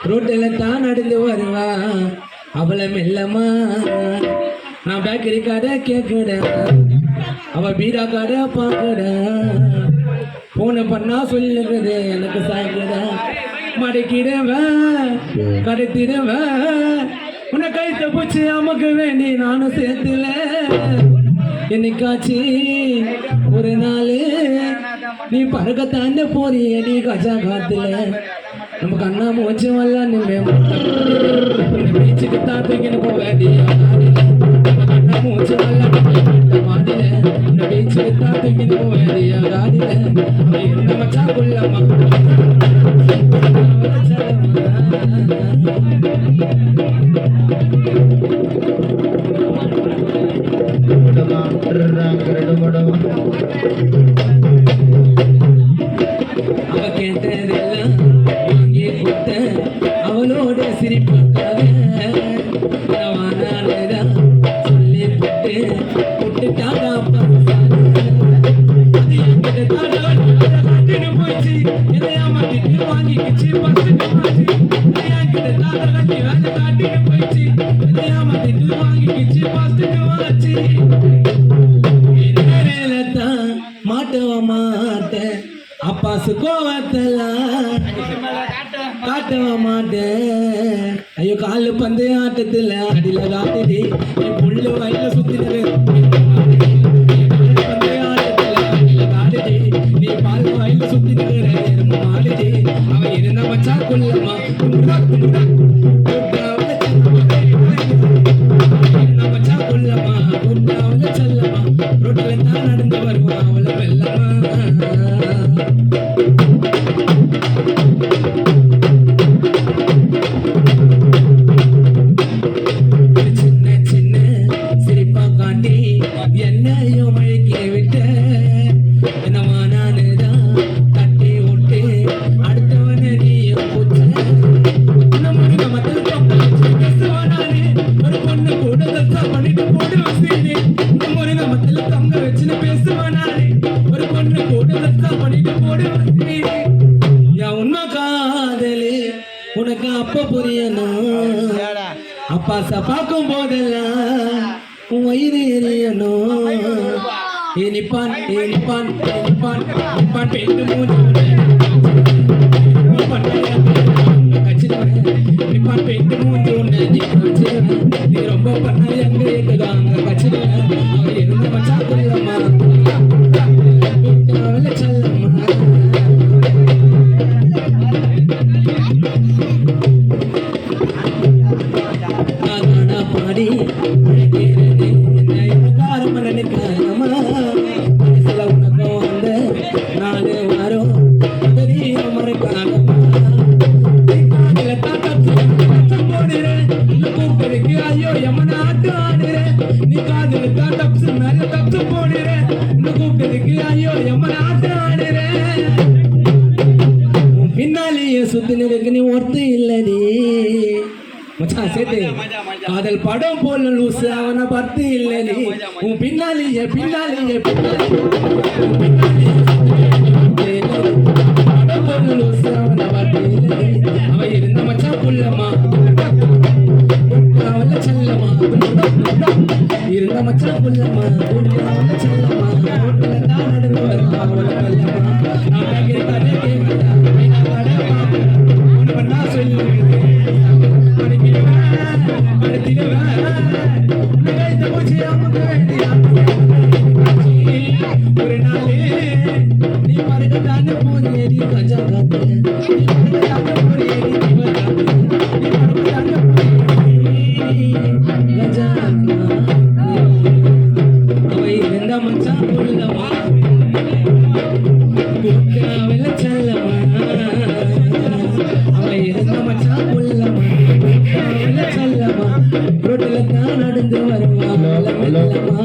ரோட்டில தான் நடந்து வருவா அவளை மெல்லமா. நான் பேக்கரி கடை கேட்கட, அவ பீடா கடை பார்க்கட. போன பண்ணா சொல்லுறது எனக்கு சாய்க்கட. மடக்கிடுவேன் கடத்திடுவேன் உன்னை கைத்த பூச்சி அமக்க வேண்டி நானும் சேர்த்துல. என்னைக்காச்சு ஒரு நாள் நீ பறக்கத்தாண்ட போறிய நீ கஜா காத்துல. நம்ம கண்ணா மூச்சு வரல பீச்சுக்கு தான் தூக்கின்னு போக வேண்டிய கண்ணா மூச்சு வரல மாடியில இந்த பீச்சுக்கு தான் தூக்கின்னு போக வேண்டிய காடியில இருந்த மச்சா கொள்ளம்மா. அவ கேட்டதெல்லாம் வாங்கி கொடுத்த அவளோட சிரிப்புக்காக சொல்லி போட்டு விட்டுட்டாங்க. போயிடுச்சு எதையா மாட்டிட்டு வாங்கிக்கிச்சு போயிடுச்சு எதையா மாட்டிட்டு வாங்கிக்கிச்சு பாஸ்ட்டுக்கு மாட்டவ மாட்டேன் அப்பாசு கோவத்தெல்லாம் காட்டவ மாட்டேன். ஐயோ காலு பந்து ஆட்டத்துல அடியில காட்டுடி என் புல்லு வயல சுத்தினது. பந்து ஆட்டத்துல அடியில காட்டுடி நீ பால் வயல சுத்தினது மாடுடி. அவன் இருந்த மச்சா கொள்ளம்மா மச்சா கொள்ளம்மா அவளை செல்லம்மா. ரோட்டில தான் நடந்து வருவான் அவளை வெள்ளம்மா. உனக்கு அப்ப புரியணும் அப்பாச பார்க்கும் போதெல்லாம் உன் வயிறு எரியணும். நிப்பான் நிப்பான் நிப்பான் நிப்பான் பெண்ணு மூஞ்சி நிப்பான் பெண்ணு மூஞ்சி ஒன்று நீ ரொம்ப பண்ண எங்க இருக்குதாங்க கட்சியில இருந்த மச்சா கொள்ளம்மா செல்லம்மா. பாடி மனசுல உனக்கும் வந்த நாலு வாரம் கூப்பிருக்கு. ஐயோ எம்மன ஆட்டு ஆடுறேன் நீ காதல தான் தப்சு மேல தப்சு போடுறேன். கூப்பிருக்கு ஐயோ எம்மன ஆட்டு ஆடுறேன். பின்னாலேயே சுத்தினதுக்கு நீ ஒருத்து இல்லடி மச்சான் சேர்த்து காதல் படம் போல லூசு அவனை பர்த்து இல்லை நீ உன் பின்னாலேயே பின்னாலேயே படம் போல லூசு அவனை பர்த்து இல்லை. அவ இருந்த மச்சா புள்ளம்மா அவள செல்லம்மா இருந்த மச்சா புள்ளம்மா அவள செல்லம்மா. நடந்து வருவா அவள கல்லம்மா. நான் சொல்லுவேன் ஒரு நாளே நீ பறக்கத்தான போனேடி கஜா காத்து கஜா அவை இருந்த மச்சா கொள்ளமா அவள செல்லமா. அவை இருந்த மச்சா கொள்ளமா அவள செல்லமா. ரோட்டில தான் நடந்து வருவா அவளை மெல்லமா.